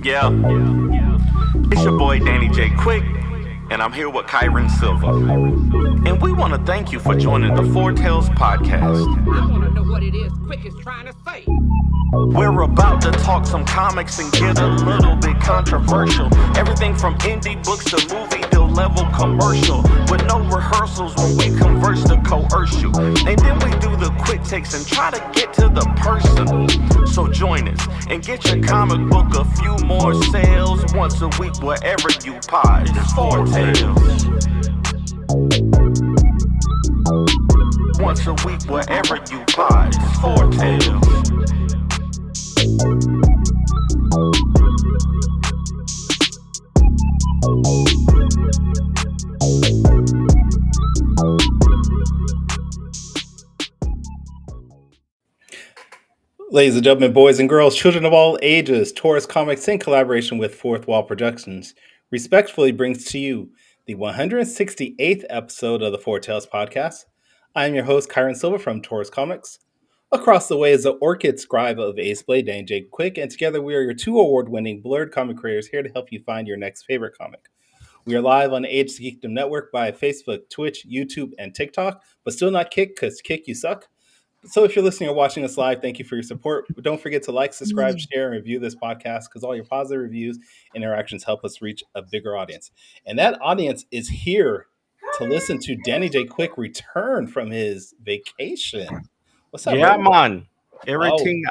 Yeah, it's your boy Danny J. Quick, and I'm here with Kyron Silva. And we want to thank you for joining the Four Tales podcast. I want to know what it is Quick is trying to say. We're about to talk some comics and get a little bit controversial. Everything from indie books to movie to level commercial. With no rehearsals when we converse to coerce you. And then we do the quick takes and try to get to the person. So join us and get your comic book a few more sales once a week wherever you pod. It's Four Tales. Once a week wherever you pod. It's Four Tales. Ladies and gentlemen, boys and girls, children of all ages, Taurus Comics, in collaboration with Fourth Wall Productions, respectfully brings to you the 168th episode of the Four Tales podcast. I am your host, Kyron Silva from Taurus Comics. Across the way is the Orchid Scribe of Ace Blade, Danny J. Quick, and together we are your two award-winning blurred comic creators here to help you find your next favorite comic. We are live on the Age to Geekdom Network by Facebook, Twitch, YouTube, and TikTok, but still not Kick, because Kick, you suck. So if you're listening or watching us live, thank you for your support. But don't forget to like, subscribe, share, and review this podcast because all your positive reviews and interactions help us reach a bigger audience. And that audience is here to listen to Danny J. Quick return from his vacation. What's up, Yeah, bro? man. Everything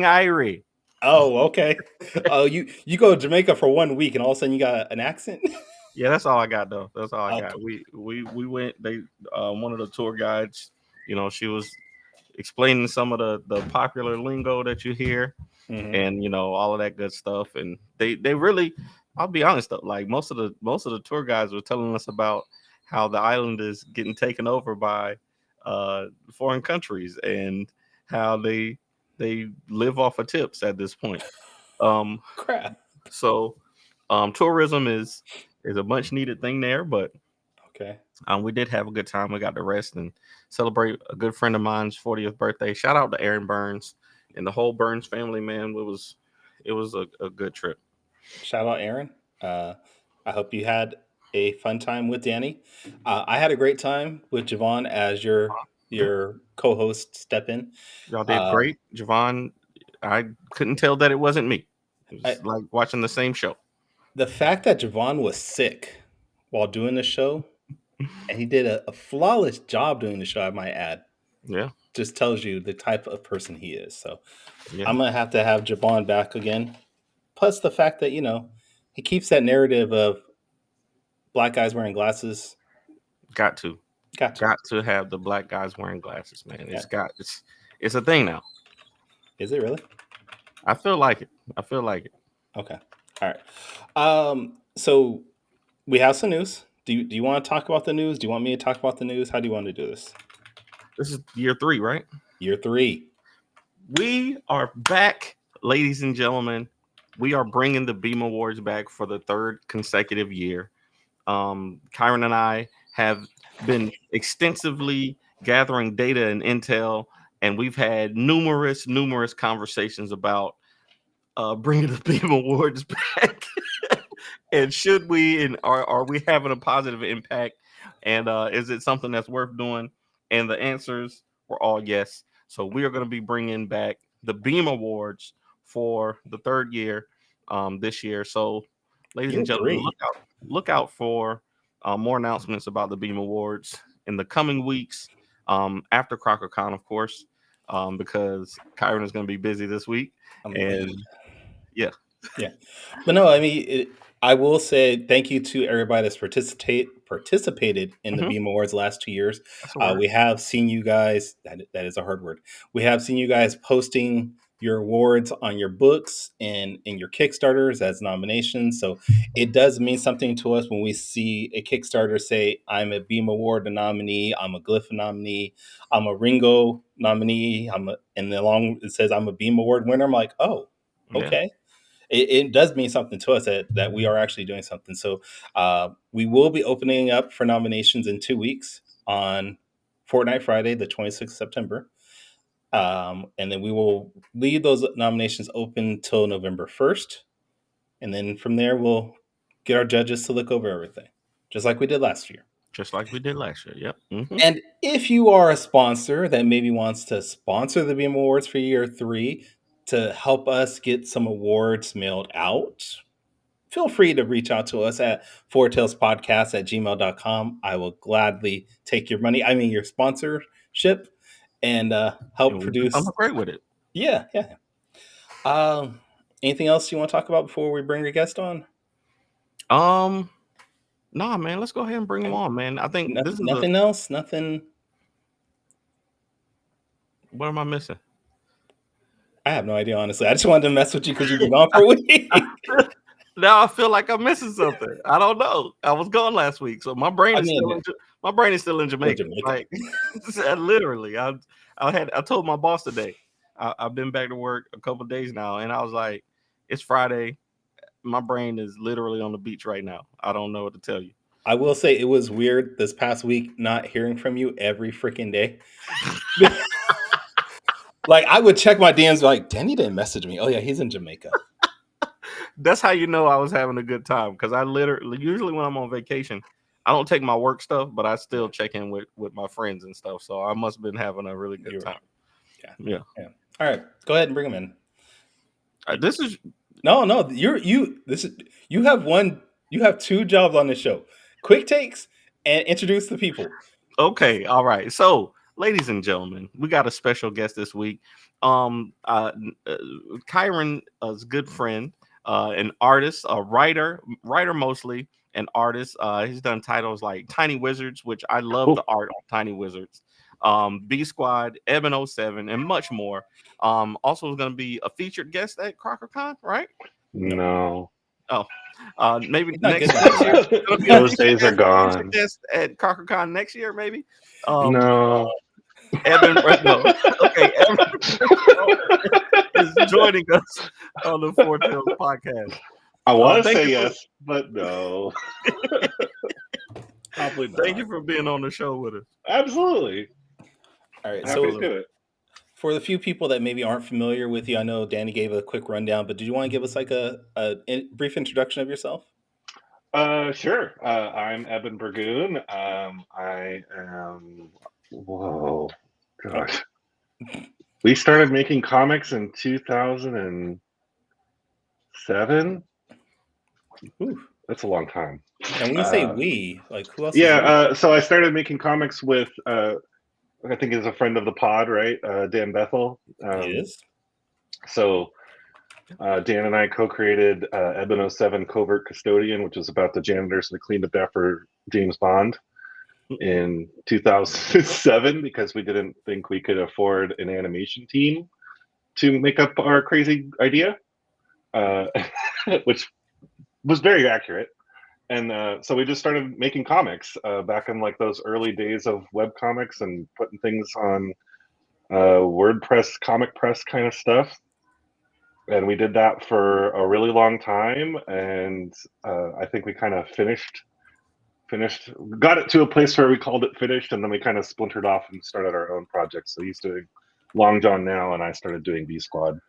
Irie. Oh, okay. Oh, you go to Jamaica for 1 week and all of a sudden you got an accent? Yeah, that's all I got though. That's all I Okay. got. We went. They one of the tour guides. She was explaining some of the popular lingo that you hear, and all of that good stuff. And they really. I'll be honest though. Like most of the tour guides were telling us about how the island is getting taken over by foreign countries and how they live off of tips at this point. Crap. So tourism is a much needed thing there, but Okay. we did have a good time. We got to rest and celebrate a good friend of mine's 40th birthday. Shout out to Aaron Burns and the whole Burns family, man. It was a good trip. Shout out, Aaron. I hope you had a fun time with Danny. I had a great time with Javon as your co-host step in. Y'all did great. Javon, I couldn't tell that it wasn't me. It was I, like watching the same show. the fact that Javon was sick while doing the show, and he did a flawless job doing the show, I might add, Yeah. just tells you the type of person he is. So Yeah. I'm gonna have to have Javon back again. Plus the fact that he keeps that narrative of black guys wearing glasses. Got to. Got to. Got to have the black guys wearing glasses, man. Yeah. It's a thing now. Is it really? I feel like it. Okay. All right. So we have some news. Do you want to talk about the news? Do you want me to talk about the news? How do you want to do this? This is year 3, right? Year 3. We are back, ladies and gentlemen. We are bringing the Beam Awards back for the 3rd consecutive year. Kyron and I have been extensively gathering data and intel, and we've had numerous conversations about bringing the Beam Awards back. And should we, and are we having a positive impact? And is it something that's worth doing? And the answers were all yes. So we are going to be bringing back the Beam Awards for the 3rd year this year. So, ladies and gentlemen, look out for more announcements about the Beam Awards in the coming weeks after CrockerCon, of course, because Kyron is going to be busy this week. Yeah. But no, I mean, I will say thank you to everybody that's participated in the Beam Awards the last 2 years. We have seen you guys. That is a hard word. We have seen you guys posting your awards on your books and in your Kickstarters as nominations. So it does mean something to us when we see a Kickstarter say, "I'm a Beam Award nominee. I'm a Glyph nominee. I'm a Ringo nominee. And along it says I'm a Beam Award winner." I'm like, oh, okay. Yeah. It does mean something to us that we are actually doing something. So we will be opening up for nominations in 2 weeks on Fortnite Friday, the 26th of September. And then we will leave those nominations open till November 1st. And then from there, we'll get our judges to look over everything, just like we did last year. Just like we did last year. Yep. Mm-hmm. And if you are a sponsor that maybe wants to sponsor the Beam Awards for year 3 to help us get some awards mailed out, feel free to reach out to us at fourtailspodcast@gmail.com. I will gladly take your money, your sponsorship, and help And we do produce. something great with it. Yeah. Anything else you want to talk about before we bring your guest on? Nah, man, let's go ahead and bring him on, man. I think this is nothing else. Nothing. What am I missing? I have no idea, honestly. I just wanted to mess with you because you've been gone for a week. Now I feel like I'm missing something. I don't know. I was gone last week, so my brain is still in Jamaica. Like literally, I told my boss today. I've been back to work a couple of days now, and I was like, it's Friday. My brain is literally on the beach right now. I don't know what to tell you. I will say it was weird this past week not hearing from you every freaking day. Like I would check my DMs like, Danny didn't message me. Oh yeah, he's in Jamaica. That's how you know I was having a good time, because I literally usually when I'm on vacation, I don't take my work stuff, but I still check in with my friends and stuff. So I must have been having a really good time. Yeah. All right, go ahead and bring him in. This is no. You have 2 jobs on this show: quick takes and introduce the people. Okay, all right. So, ladies and gentlemen, we got a special guest this week. Kyron is a good friend, an artist, a writer mostly, an artist. He's done titles like Tiny Wizards, which I love the art on Tiny Wizards. B Squad, Eben 07, and much more. Also, is going to be a featured guest at CrockerCon, right? No. Oh, maybe next year. Those days are gone. Guest at CrockerCon next year, maybe. No. Eben, no. Okay, Eben is joining us on the Four Tails podcast. I want to say yes, but no. Probably not. Thank you for being on the show with us. Absolutely. All right, Happy to do it. For the few people that maybe aren't familiar with you, I know Danny gave a quick rundown, but did you want to give us like a brief introduction of yourself? Sure. I'm Eben Burgoon. I am. Whoa, gosh. We started making comics in 2007. Ooh. That's a long time. And when you say we, like who else? Yeah. So I started making comics with. I think he's a friend of the pod, right? Dan Bethel. Yes. So Dan and I co-created Eben 07 Covert Custodian, which is about the janitors that cleaned up after James Bond in 2007, because we didn't think we could afford an animation team to make up our crazy idea, which was very accurate. And so we just started making comics back in like those early days of web comics and putting things on WordPress, Comic Press kind of stuff. And we did that for a really long time. And I think we kind of got it to a place where we called it finished. And then we kind of splintered off and started our own projects. So he's doing Long John now, and I started doing B Squad.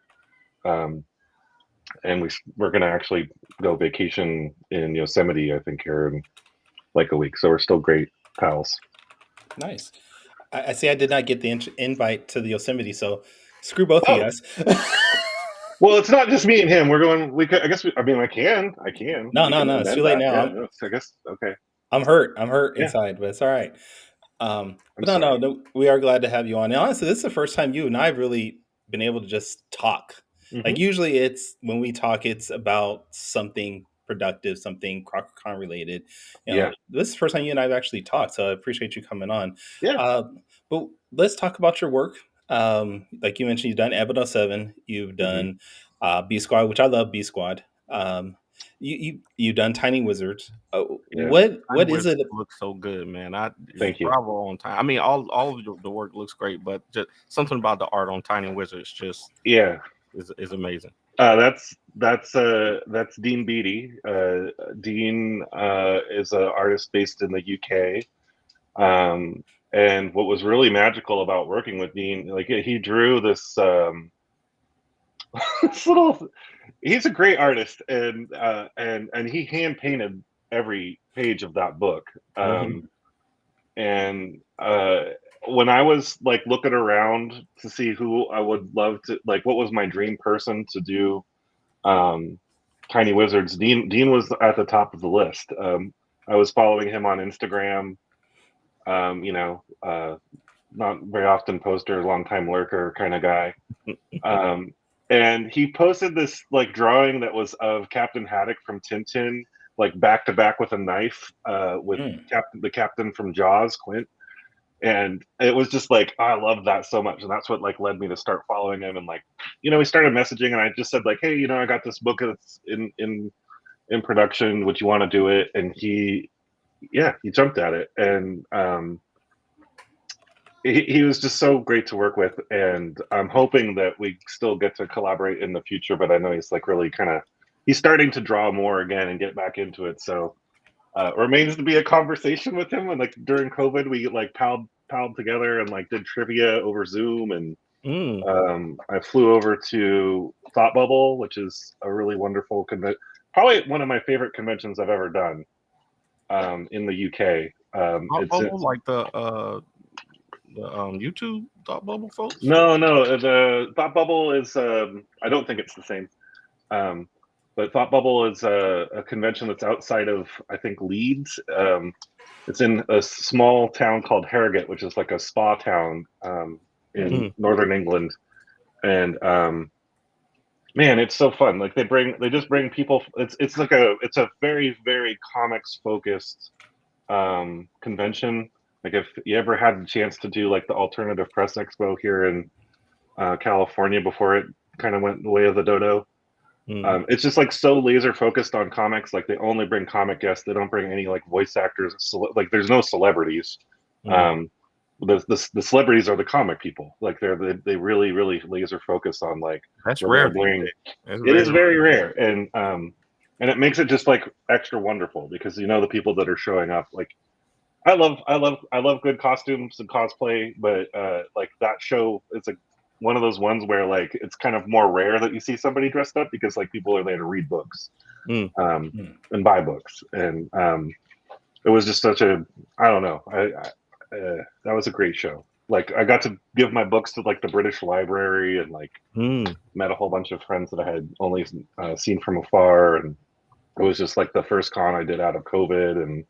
And we're going to actually go vacation in Yosemite, I think, here in like a week. So we're still great pals. Nice. I see I did not get the invite to the Yosemite, so screw both of you guys. Well, it's not just me and him. We're going, I can. No. It's too late now. Yeah, I guess, okay. I'm hurt inside, but it's all right. But no, we are glad to have you on. And honestly, this is the first time you and I have really been able to just talk. Mm-hmm. Like usually it's when we talk, it's about something productive, something CrockerCon related. This is the first time you and I have actually talked, so I appreciate you coming on. Yeah. But let's talk about your work. Like you mentioned, you've done Eben 07, you've done B Squad, which I love B Squad. You've done Tiny Wizards. What is it? Looks so good, man. Thank you. Bravo on time. I mean, all of the work looks great, but just something about the art on Tiny Wizards just is amazing. That's Dean Beattie. Dean is an artist based in the UK. And what was really magical about working with Dean, like he drew this this little. He's a great artist, and he hand painted every page of that book. And when I was like looking around to see who I would love to, like, what was my dream person to do Tiny Wizards, Dean was at the top of the list. I was following him on Instagram. You know, not very often poster, long time lurker kind of guy. And he posted this like drawing that was of Captain Haddock from Tintin, like back to back with a knife, with the captain from Jaws, Quint. And it was just like, oh, I loved that so much, and that's what like led me to start following him. And like, you know, we started messaging, and I just said like, hey, you know, I got this book that's in production. Would you want to do it? And he jumped at it, and he was just so great to work with, and I'm hoping that we still get to collaborate in the future. But I know he's like really he's starting to draw more again and get back into it. So remains to be a conversation with him. And like during COVID, we like palled together and like did trivia over Zoom. And I flew over to Thought Bubble, which is a really wonderful convention. Probably one of my favorite conventions I've ever done in the UK. It's like the YouTube Thought Bubble folks? No, the Thought Bubble is I don't think it's the same. But Thought Bubble is a convention that's outside of, I think, Leeds. It's in a small town called Harrogate, which is like a spa town in northern England. And man, it's so fun. Like they just bring people. It's a very, very comics focused convention. Like if you ever had the chance to do like the Alternative Press Expo here in California before it kind of went the way of the dodo. It's just like so laser focused on comics. Like they only bring comic guests. They don't bring any like voice actors. Like there's no celebrities. The celebrities are the comic people. Like they really, really laser focus on like. That's rare. It is very rare, and it makes it just like extra wonderful because you know the people that are showing up. Like I love good costumes and cosplay, but like that show, it's like one of those ones where like it's kind of more rare that you see somebody dressed up because like people are there to read books and buy books. And it was just such a, I don't know, that was a great show. Like I got to give my books to like the British Library and like met a whole bunch of friends that I had only seen from afar. And it was just like the first con I did out of COVID, and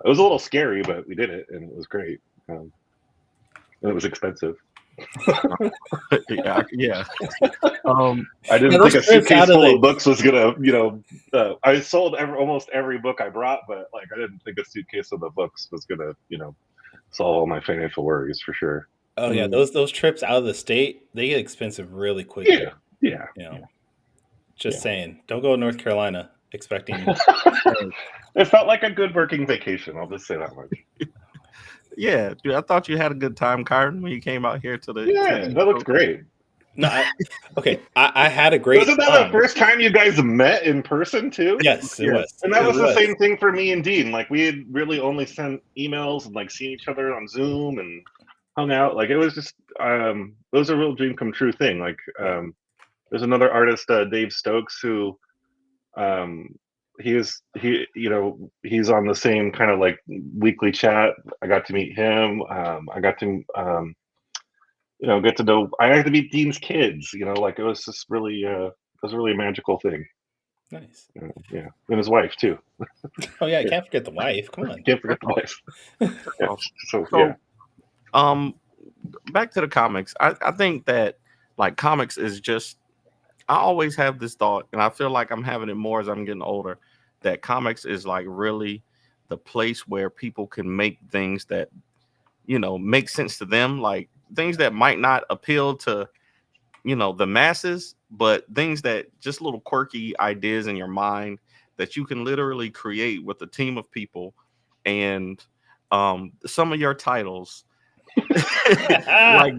it was a little scary, but we did it and it was great. And it was expensive. yeah. I didn't think a suitcase full of books was gonna, you know, I sold almost every book I brought, but like I didn't think a suitcase of the books was gonna, you know, solve all my financial worries for sure. Oh yeah, those trips out of the state, they get expensive really quickly. Yeah. You know, just saying, don't go to North Carolina expecting. It felt like a good working vacation. I'll just say that much. Yeah, dude, I thought you had a good time, Kyron, when you came out here to the. Yeah, that looked great. No, I had a great. Wasn't that the first time you guys met in person too? Yes, it was. And that was the same thing for me and Dean. Like we had really only sent emails and like seen each other on Zoom and hung out. Like it was just, it was a real dream come true thing. Like there's another artist, Dave Stokes, who he's on the same kind of like weekly chat. I got to meet him. I got to get to know. I got to meet Dean's kids. You know, like it was just really, it was a really magical thing. Nice. Yeah, and his wife too. Oh yeah, I can't forget the wife. Come on, can't forget the wife. Yeah. So yeah. Back to the comics. I think that like comics is just. I always have this thought, and I feel like I'm having it more as I'm getting older, that comics is like really the place where people can make things that, you know, make sense to them, like things that might not appeal to, you know, the masses, but things that just little quirky ideas in your mind that you can literally create with a team of people. And some of your titles, like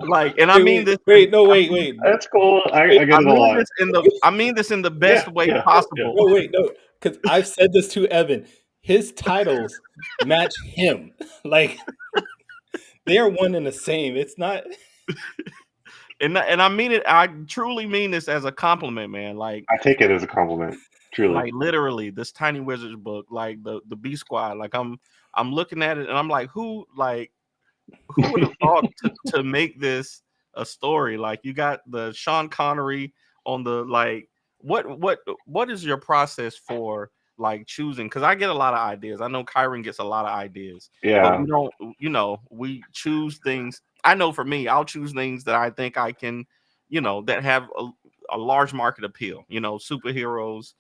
like, and I mean this. Wait. That's cool. I get it a lot. I mean this in the best way possible. No, because I've said this to Evan. his titles match him. Like they are one and the same. It's not. And I mean it. I truly mean this as a compliment, man. I take it as a compliment. Truly. Like literally, this Tiny Wizards book, like the B Squad. Like I'm looking at it and I'm like, who would have thought to make this a story? Like you got the Sean Connery on the like. What is your process for like choosing? Because I get a lot of ideas. I know Kyron gets a lot of ideas. But Yeah. we don't. We choose things. I know for me, I'll choose things that I think I can, that have a large market appeal. Superheroes.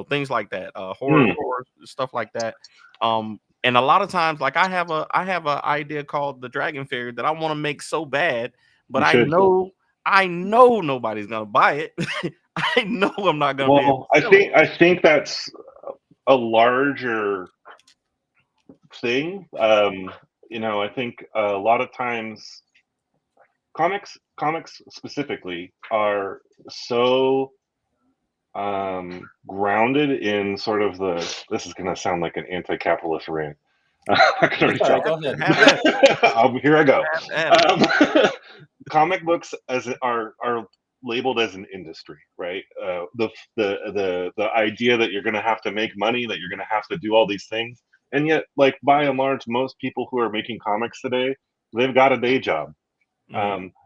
Things like that. Horror stuff like that. And a lot of times, like I have a idea called the Dragon Fairy that I want to make so bad, but You I should. know nobody's gonna buy it. I know I'm not gonna be able Well, to sell it. I think that's a larger thing. I think a lot of times comics specifically are so grounded in sort of this is going to sound like an anti-capitalist rant. I can already All tell. right, go ahead. Here I go. Have Comic books are labeled as an industry, right? The idea that you're going to have to make money, that you're going to have to do all these things, and yet, like by and large, most people who are making comics today, they've got a day job.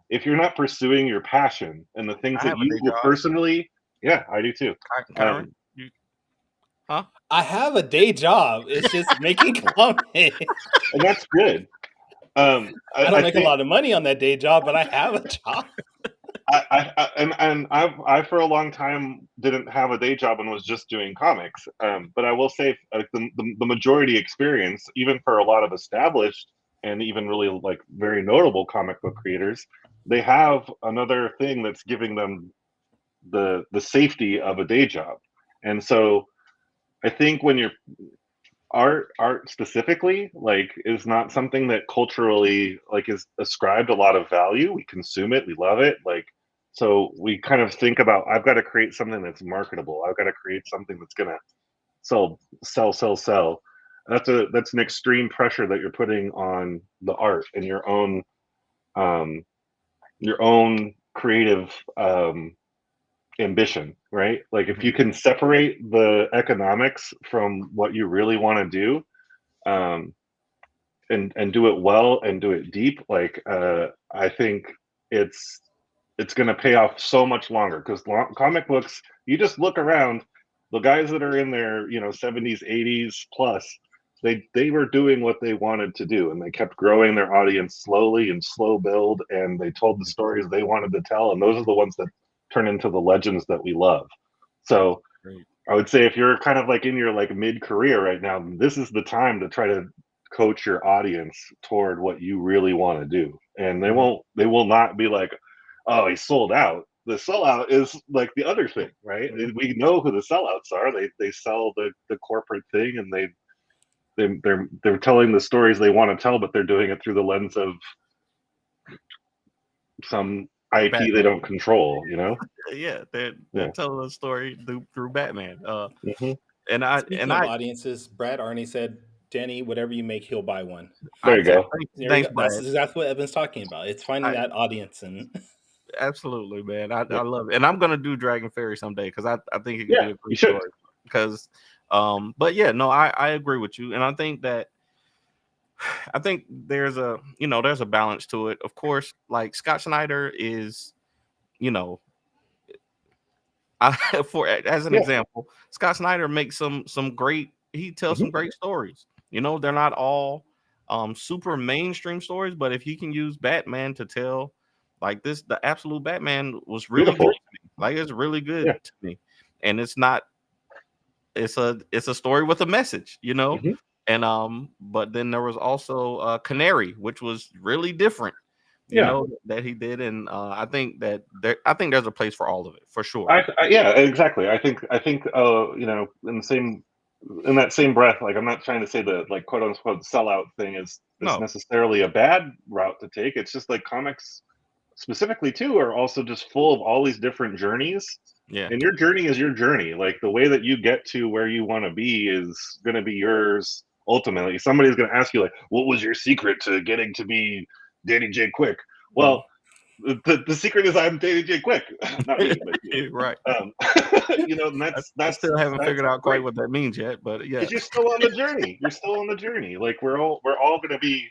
If you're not pursuing your passion and the things I that have a you day will job. personally, yeah, I do too. Kyron, huh? I have a day job. It's just making comics. And that's good. I don't make a think lot of money on that day job, but I have a job. I for a long time didn't have a day job and was just doing comics. But I will say, the majority experience, even for a lot of established and even really like very notable comic book creators, they have another thing that's giving them the safety of a day job. And so I think when you're art specifically like is not something that culturally like is ascribed a lot of value. We consume it, we love it, like, so we kind of think about, I've got to create something that's marketable, I've got to create something that's gonna sell. That's an extreme pressure that you're putting on the art and your own creative ambition, right? Like if you can separate the economics from what you really want to do, and do it well and do it deep, like I think it's going to pay off so much longer, because comic books, you just look around, the guys that are in their 70s 80s plus, they were doing what they wanted to do, and they kept growing their audience slowly and slow build, and they told the stories they wanted to tell, and those are the ones that turn into the legends that we love. So Great. I would say if you're kind of like in your like mid career right now, this is the time to try to coach your audience toward what you really want to do. And they will not be like, oh, he sold out. The sellout is like the other thing, right? We know who the sellouts are. They sell the corporate thing, and they're telling the stories they want to tell, but they're doing it through the lens of some IP Batman. they don't control, Yeah, they're Yeah. telling a story through Batman. Mhm. And Speaking of audiences, Brad Arney said, Danny, whatever you make, he'll buy one. There you go. There Thanks, you go. That's Brad. exactly what Evan's talking about. It's finding I- that audience. And Absolutely, man. I Yeah. love it, and I'm gonna do Dragon Fairy someday because I think it could be Yeah, a you great should. story. Because, but yeah, no, I agree with you, and I think there's a balance to it. Of course, like Scott Snyder is, for as an Yeah. example, Scott Snyder makes some great. He tells some great stories. They're not all super mainstream stories, but if he can use Batman to tell like this, the absolute Batman was really Beautiful. good to me. Like it's really good Yeah. to me, and it's not. It's a story with a message, Mhm. and but then there was also Canary, which was really different, Yeah. that he did, and I think there's a place for all of it for sure. Yeah, exactly. I think in that same breath, like I'm not trying to say the like quote unquote sellout thing is No. necessarily a bad route to take. It's just like comics specifically too are also just full of all these different journeys. Yeah. And your journey is your journey. Like the way that you get to where you want to be is going to be yours ultimately. Somebody's going to ask you like, what was your secret to getting to be Danny J. Quick? Well, the secret is I'm Danny J. Quick, not me, but Right. and I that's still haven't figured out quite great. what that means yet, but yeah. Because you're still on the journey. You're still on the journey. Like we're all going to be.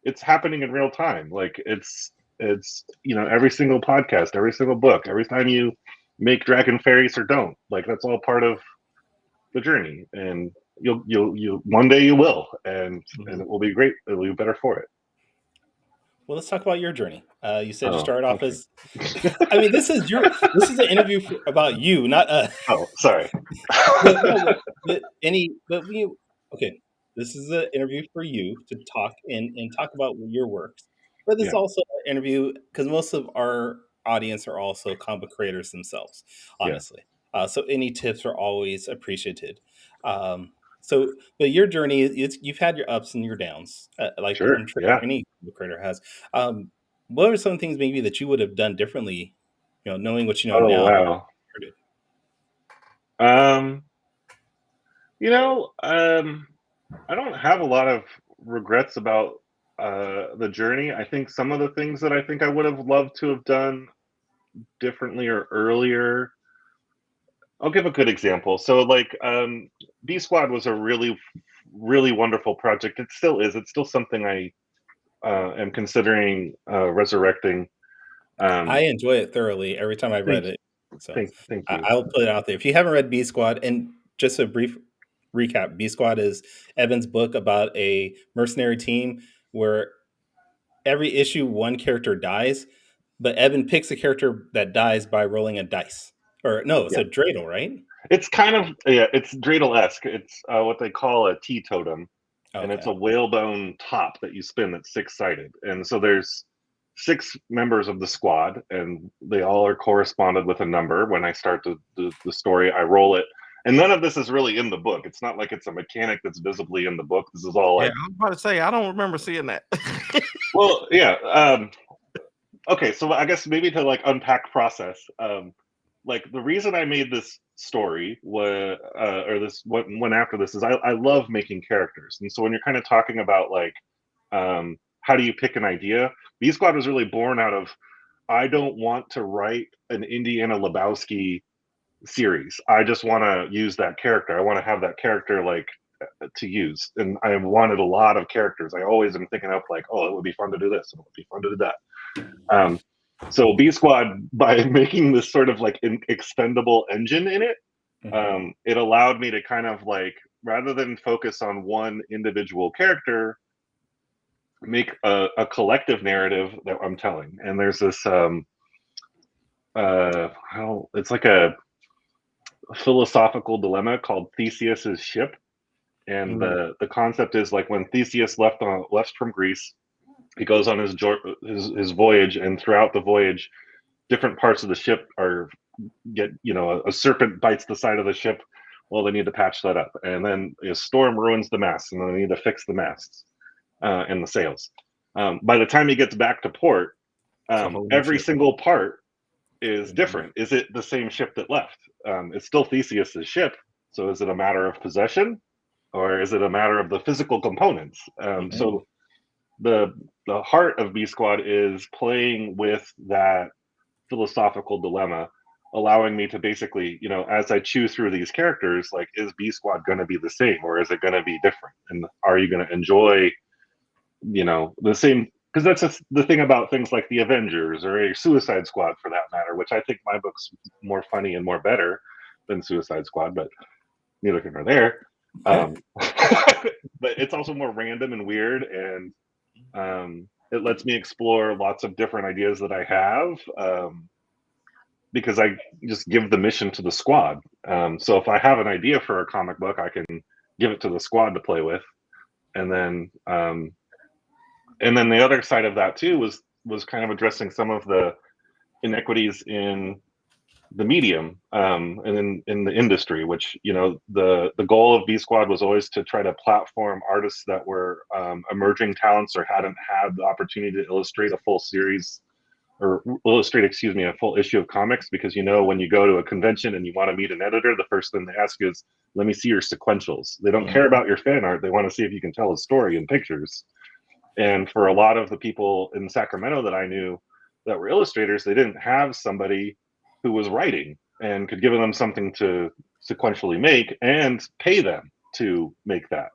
It's happening in real time. Like it's every single podcast, every single book, every time you make Dragon Fairies or don't. Like that's all part of the journey, and you'll one day you will, and it will be great. It will be better for it. Well, let's talk about your journey. You said you Oh, started off okay. as. I mean, this is an interview about you, not us. Oh, sorry. Okay. This is an interview for you to talk and talk about your works. But this is Yeah, also an interview because most of our audience are also comic creators themselves, yeah, honestly. So any tips are always appreciated. But your journey, you've had your ups and your downs, like sure, I'm sure yeah. any comic creator has. What are some things maybe that you would have done differently, knowing what you know Oh now? wow. Um, I don't have a lot of regrets about the journey. I think some of the things that I think I would have loved to have done differently or earlier. I'll give a good example. So, like, B Squad was a really, really wonderful project. It still is. It's still something I am considering resurrecting. I enjoy it thoroughly every time I read Thank, it. So thank you. I'll put it out there. If you haven't read B Squad, and just a brief recap, B Squad is Evan's book about a mercenary team where every issue one character dies, but Evan picks a character that dies by rolling a dice. Or no, it's Yeah, a dreidel, right? it's kind of it's dreidel-esque. It's what they call a teetotum, and it's Okay. a whalebone top that you spin that's six-sided. And so there's six members of the squad, and they all are corresponded with a number. When I start the story, I roll it. And none of this is really in the book. It's not like it's a mechanic that's visibly in the book. This is all Yeah, like, I was about to say I don't remember seeing that. well, yeah. Okay, so I guess maybe to like unpack process. Like the reason I made this story was, or this one after this is I love making characters, and so when you're kind of talking about like, how do you pick an idea? B Squad was really born out of I don't want to write an Indiana Lebowski series. I just want to use that character. I want to have that character like to use, and I wanted a lot of characters. I always am thinking up like, oh, it would be fun to do this, and it would be fun to do that. So B Squad, by making this sort of like expendable engine in it, Mhm. it allowed me to kind of like rather than focus on one individual character, make a collective narrative that I'm telling. And there's this how it's like a philosophical dilemma called Theseus's ship. And the concept is like when Theseus left from Greece, he goes on his voyage, and throughout the voyage, different parts of the ship a serpent bites the side of the ship. Well, they need to patch that up, and then a storm ruins the mast, and then they need to fix the masts and the sails. By the time he gets back to port, It's a whole new every ship. single part is Mhm. different. Is it the same ship that left? It's still Theseus's ship. So is it a matter of possession, or is it a matter of the physical components? Mhm. So the heart of B Squad is playing with that philosophical dilemma, allowing me to basically, as I chew through these characters, like, is B Squad going to be the same, or is it going to be different? And are you going to enjoy, the same? Because that's the thing about things like the Avengers or a Suicide Squad, for that matter, which I think my book's more funny and more better than Suicide Squad, but neither here nor there. But it's also more random and weird, and it lets me explore lots of different ideas that I have. Because I just give the mission to the squad. So if I have an idea for a comic book, I can give it to the squad to play with, and then the other side of that too was kind of addressing some of the inequities in the medium and in the industry, which the goal of B Squad was always to try to platform artists that were emerging talents or hadn't had the opportunity to illustrate a full series or illustrate, excuse me, a full issue of comics, because when you go to a convention and you want to meet an editor, the first thing they ask you is, let me see your sequentials. They don't care about your fan art. They want to see if you can tell a story in pictures. And for a lot of the people in Sacramento that I knew that were illustrators, they didn't have somebody who was writing and could give them something to sequentially make and pay them to make that.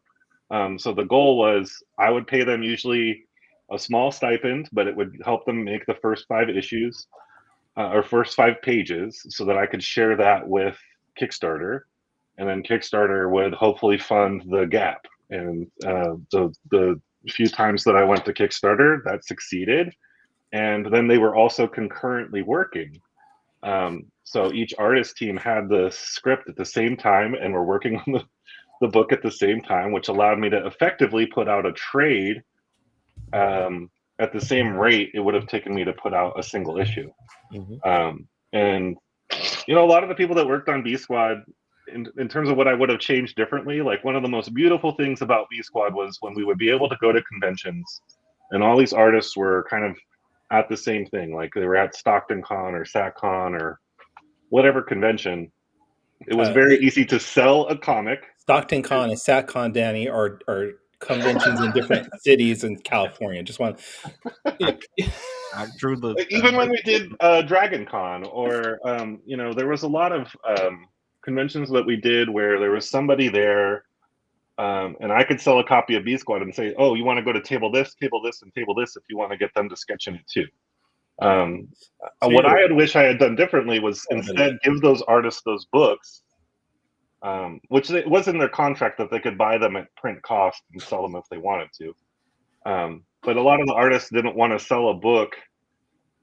So the goal was I would pay them usually a small stipend, but it would help them make the first 5 issues or first 5 pages so that I could share that with Kickstarter. And then Kickstarter would hopefully fund the gap. And the few times that I went to Kickstarter, that succeeded. And then they were also concurrently working. So each artist team had the script at the same time and were working on the book at the same time, which allowed me to effectively put out a trade at the same rate it would have taken me to put out a single issue. And a lot of the people that worked on B Squad, in terms of what I would have changed differently, like one of the most beautiful things about B Squad was when we would be able to go to conventions and all these artists were kind of at the same thing, like they were at Stockton Con or SatCon or whatever convention. It was very easy to sell a comic. Stockton Con and SatCon, Danny, are conventions in different cities in California. Just want I drew the even when we did Dragon Con, or there was a lot of conventions that we did where there was somebody there, and I could sell a copy of B Squad and say, oh, you want to go to table this, and table this if you want to get them to sketch in it too. What I had wished I had done differently was instead give those artists those books, which it was in their contract that they could buy them at print cost and sell them if they wanted to. But a lot of the artists didn't want to sell a book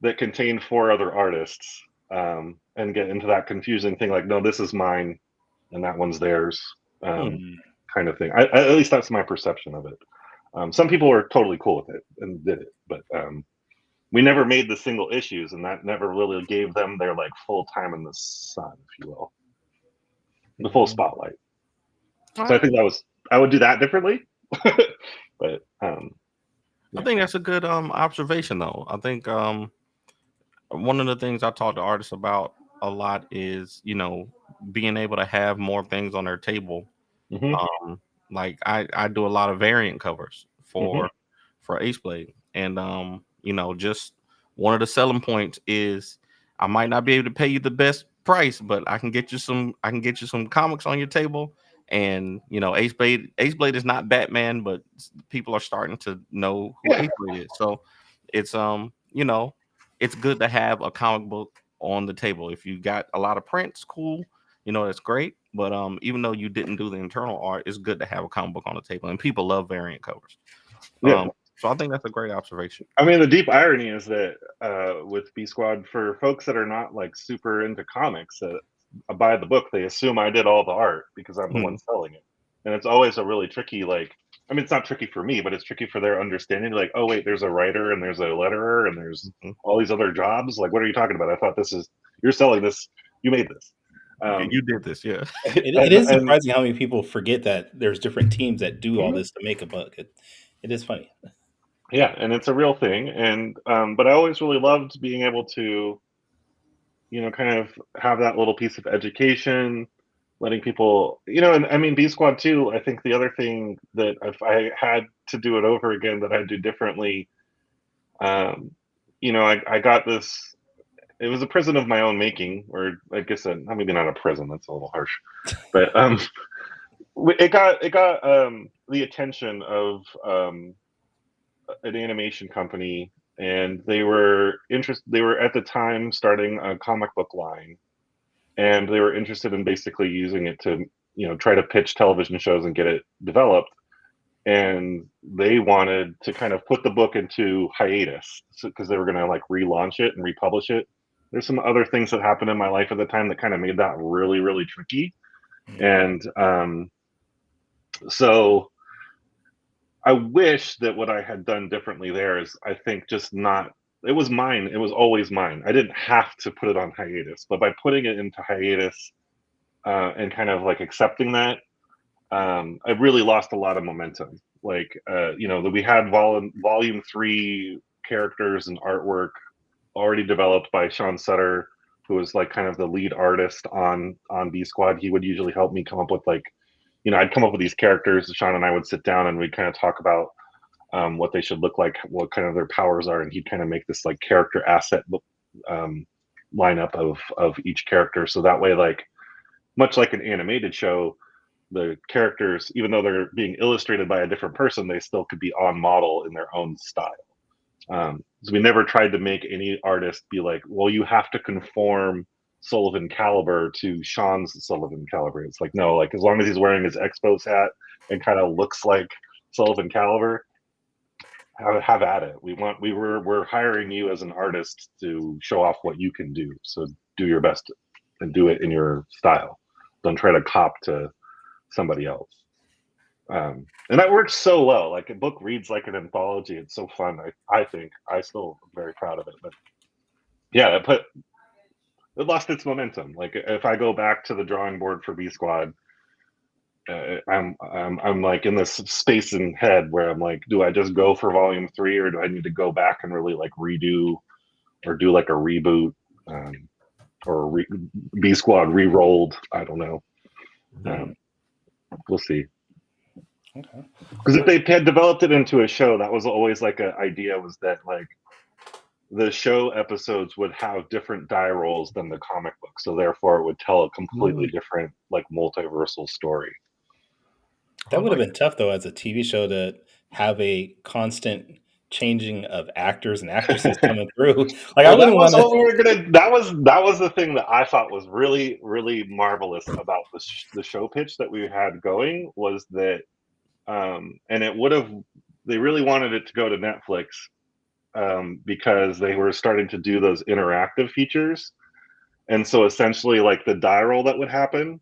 that contained 4 other artists and get into that confusing thing like, no, this is mine and that one's theirs kind of thing. At least that's my perception of it. Some people were totally cool with it and did it, but we never made the single issues, and that never really gave them their like full time in the sun, if you will, the full spotlight. So I think I would do that differently. But I think that's a good observation, though. I think one of the things I talk to artists about a lot is being able to have more things on their table. Like I do a lot of variant covers for Ace Blade, and just one of the selling points is I might not be able to pay you the best price, but I can get you some comics on your table. And Ace Blade is not Batman, but people are starting to know who Ace Blade is. So it's it's good to have a comic book on the table. If you got a lot of prints, cool, that's great. But even though you didn't do the internal art, it's good to have a comic book on the table, and people love variant covers. So I think that's a great observation. I mean, the deep irony is that with B Squad, for folks that are not like super into comics that buy the book, they assume I did all the art because I'm the one selling it. And it's always a really tricky, it's not tricky for me, but it's tricky for their understanding. Like, oh, wait, there's a writer and there's a letterer and there's all these other jobs. Like, what are you talking about? I thought you're selling this. You made this. You did this, yeah. It is surprising how many people forget that there's different teams that do all this to make a book. It is funny. Yeah, and it's a real thing. And but I always really loved being able to, kind of have that little piece of education, letting people, and I mean, B Squad too. I think the other thing that if I had to do it over again, that I'd do differently, I got this. It was a prison of my own making, or I guess maybe not a prison. That's a little harsh, but it got the attention of an animation company, and they were at the time starting a comic book line, and they were interested in basically using it to try to pitch television shows and get it developed. And they wanted to kind of put the book into hiatus because they were going to like relaunch it and republish it. There's some other things that happened in my life at the time that kind of made that really, really tricky. And so I wish that what I had done differently there is, I think, it was mine. It was always mine. I didn't have to put it on hiatus, but by putting it into hiatus and kind of like accepting that, I really lost a lot of momentum. Like, that we had volume 3 characters and artwork already developed by Sean Sutter, who was like kind of the lead artist on B Squad. He would usually help me come up with like, I'd come up with these characters. Sean and I would sit down and we'd kind of talk about what they should look like, what kind of their powers are, and he'd kind of make this like character asset lineup of each character. So that way, like much like an animated show, the characters, even though they're being illustrated by a different person, they still could be on model in their own style. So we never tried to make any artist be like, well, you have to conform Sullivan Caliber to Sean's Sullivan Caliber. It's like, no, like as long as he's wearing his Expos hat and kind of looks like Sullivan Caliber, have at it. We're hiring you as an artist to show off what you can do. So do your best and do it in your style. Don't try to cop to somebody else. And that works so well. Like a book reads like an anthology. It's so fun. I think I still am very proud of it. But yeah, it lost its momentum. Like if I go back to the drawing board for B Squad, I'm like in this space in head where I'm like, do I just go for volume 3 or do I need to go back and really like redo or do like a reboot or B Squad re-rolled? I don't know. We'll see. Okay. Because if they had developed it into a show, that was always like an idea, was that like the show episodes would have different die rolls than the comic book, so therefore it would tell a completely different like multiversal story. That would have been tough though as a TV show to have a constant changing of actors and actresses coming through. Like I Well, that wouldn't was want what we were gonna. That was the thing that I thought was really really marvelous about the show pitch that we had going, was that, and it would have. They really wanted it to go to Netflix because they were starting to do those interactive features, and so essentially, like the die roll that would happen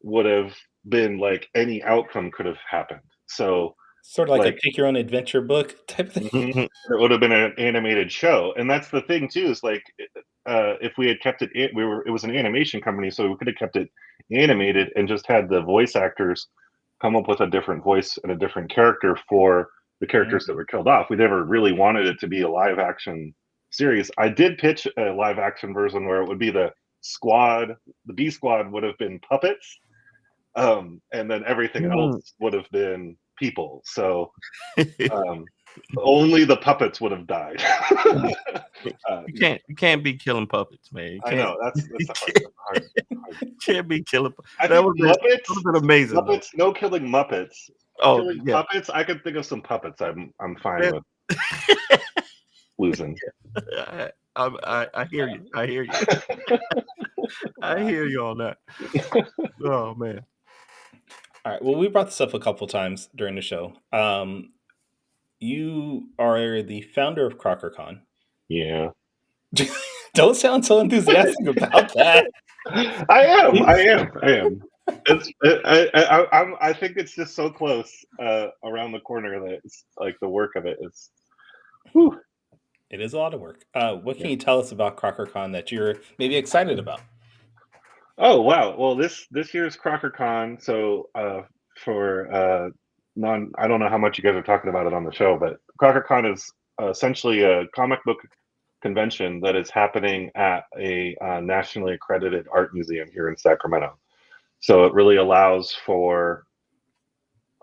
would have been like any outcome could have happened. So sort of like a pick your own adventure book type thing. it would have been an animated show, and that's the thing too. Is like if we had kept it, it was an animation company, so we could have kept it animated and just had the voice actors come up with a different voice and a different character for the characters that were killed off. We never really wanted it to be a live action series. I did pitch a live action version where it would be the B Squad would have been puppets, and then everything else would have been people. So only the puppets would have died. You can't be killing puppets, man. I know that's hard. You can't be killing. That would have been amazing. Muppets, no killing Muppets. Oh, killing yeah. puppets. I could think of some puppets. I'm fine with losing. I hear you. I hear you. I hear you on that. Oh man. All right. Well, we brought this up a couple times during the show. You are the founder of CrockerCon. Yeah. Don't sound so enthusiastic about that. I am. I think it's just so close around the corner that it's like the work of it is. Whew. It is a lot of work. What can you tell us about CrockerCon that you're maybe excited about? Oh wow! Well, this year's CrockerCon. So for I don't know how much you guys are talking about it on the show, but CrockerCon is essentially a comic book convention that is happening at a nationally accredited art museum here in Sacramento. So it really allows for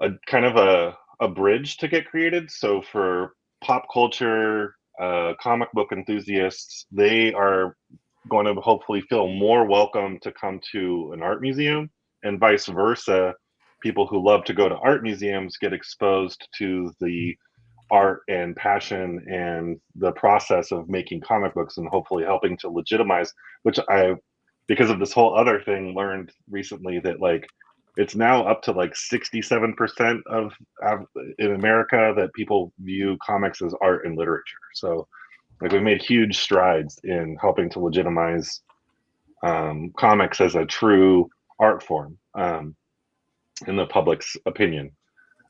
a kind of a bridge to get created. So for pop culture, comic book enthusiasts, they are going to hopefully feel more welcome to come to an art museum, and vice versa. People who love to go to art museums get exposed to the art and passion and the process of making comic books, and hopefully helping to legitimize, which I, because of this whole other thing, learned recently that like it's now up to like 67% of in America that people view comics as art and literature. So like we made huge strides in helping to legitimize comics as a true art form in the public's opinion.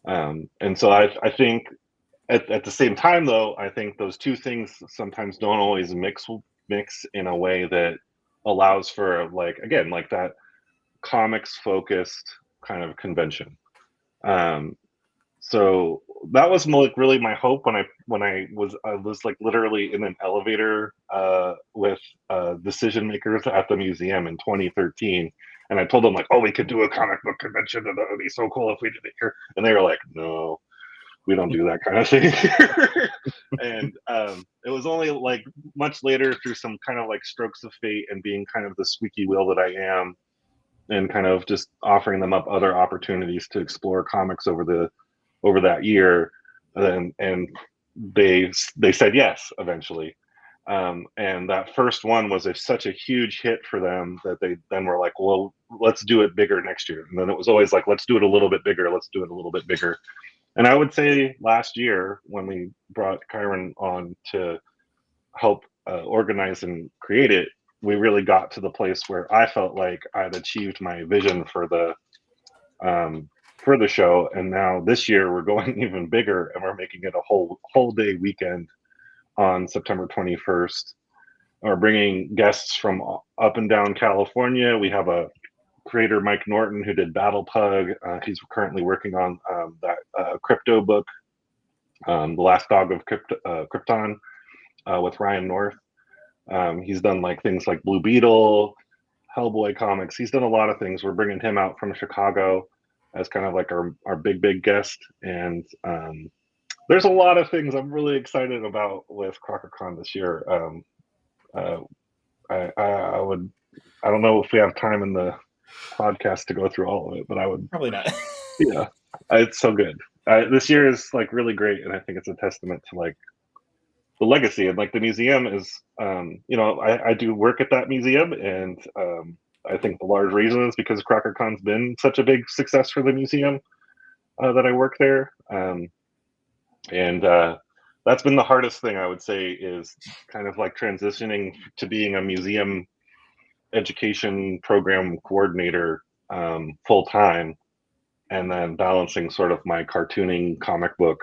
And so I think at the same time, though, I think those two things sometimes don't always mix in a way that allows for like, again, like that comics focused kind of convention. So that was like really my hope when I was like literally in an elevator with decision makers at the museum in 2013, and I told them like, oh, we could do a comic book convention, and that would be so cool if we did it here. And they were like, no, we don't do that kind of thing. And it was only like much later, through some kind of like strokes of fate and being kind of the squeaky wheel that I am, and kind of just offering them up other opportunities to explore comics over that year, and they said yes eventually. And that first one was such a huge hit for them that they then were like, well, let's do it bigger next year. And then it was always like, let's do it a little bit bigger, let's do it a little bit bigger. And I would say last year, when we brought Kyron on to help organize and create it, we really got to the place where I felt like I'd achieved my vision for the show. And now this year we're going even bigger, and we're making it a whole day weekend on September 21st. We're bringing guests from up and down California. We have a creator, Mike Norton, who did Battle Pug. He's currently working on that crypto book, The Last Dog of Krypton, with Ryan North. He's done like things like Blue Beetle, Hellboy comics. He's done a lot of things. We're bringing him out from Chicago as kind of like our big guest. And there's a lot of things I'm really excited about with CrockerCon this year. I don't know if we have time in the podcast to go through all of it, but I would Probably not. Yeah, it's so good. This year is like really great, and I think it's a testament to like the legacy. And like the museum is, I do work at that museum, and I think the large reason is because CrockerCon's been such a big success for the museum that I work there. And that's been the hardest thing, I would say, is kind of like transitioning to being a museum education program coordinator full time, and then balancing sort of my cartooning comic book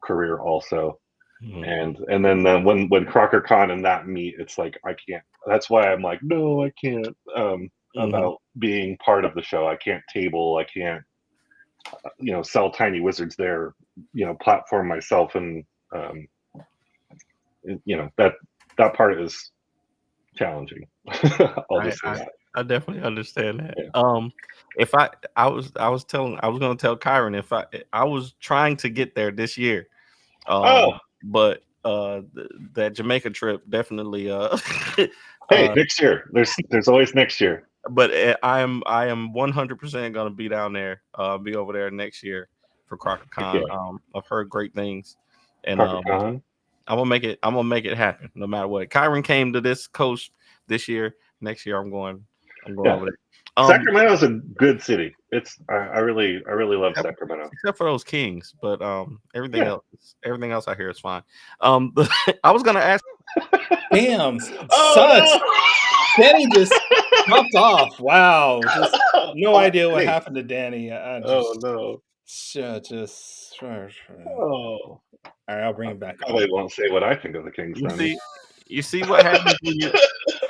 career also. And then when CrockerCon and that meet, it's like I can't. That's why I'm like, no, I can't. About being part of the show, I can't table. I can't, sell Tiny Wizards there. Platform myself, and that part is challenging. I'll just say that. I definitely understand that. Yeah. If I was going to tell Kyron, if I was trying to get there this year, but that Jamaica trip definitely. Hey, next year. There's always next year. But I am 100% going to be down there, be over there next year for CrockerCon. Yeah. I've heard great things, and CrockerCon. I'm gonna make it happen no matter what. Kyron came to this coast this year. Next year I'm going over there. Sacramento's a good city. I really love Sacramento. Except for those Kings, but everything else I hear is fine. I was gonna ask. Damn, sucks. Danny just dropped off. Wow, just no idea what happened to Danny. No. All right, I'll bring him back. I probably won't say what I think of the Kings. You see what happens when you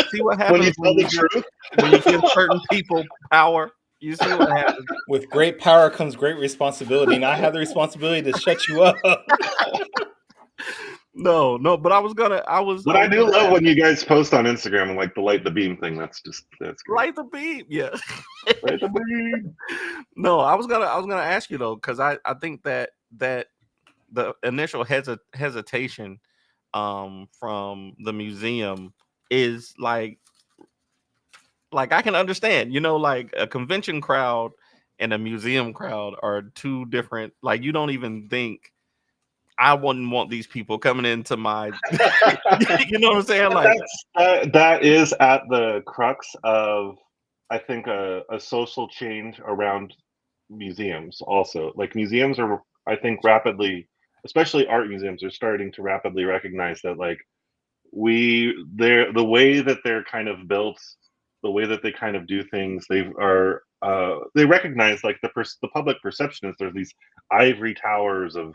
see what happens when you tell the truth. When you give certain people power. You see what happens. With great power comes great responsibility, and I have the responsibility to shut you up. No, but I was. But I do love when you guys post on Instagram and like the light the beam thing. That's great. Light the beam, yeah. Light the beam. No, I was gonna ask you though, because I think that the initial hesitation from the museum is like I can understand, like a convention crowd and a museum crowd are two different. Like you don't even think. I wouldn't want these people coming into my, you know what I'm saying? Like that is at the crux of, I think, a social change around museums. Also, like museums are, I think, rapidly, especially art museums, are starting to rapidly recognize that, like, the way that they're kind of built, the way that they kind of do things, they recognize like the public perception is there's these ivory towers of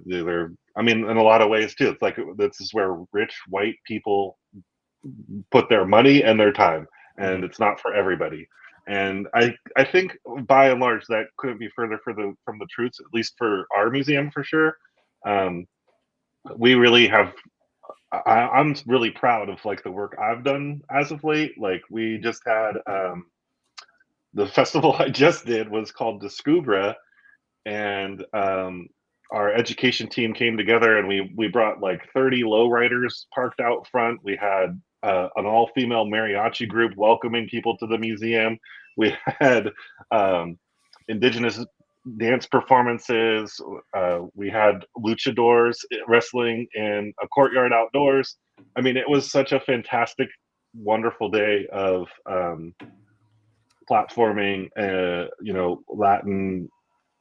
they're I mean, in a lot of ways too, it's like this is where rich white people put their money and their time, and it's not for everybody. And I think by and large that couldn't be further from the truth, at least for our museum for sure. Um, we really have. I'm really proud of like the work I've done as of late. Like we just had the festival I just did was called Discubra, and our education team came together and we brought like 30 lowriders parked out front. We had an all-female mariachi group welcoming people to the museum. We had indigenous dance performances. We had luchadors wrestling in a courtyard outdoors. I mean, it was such a fantastic, wonderful day of platforming, Latin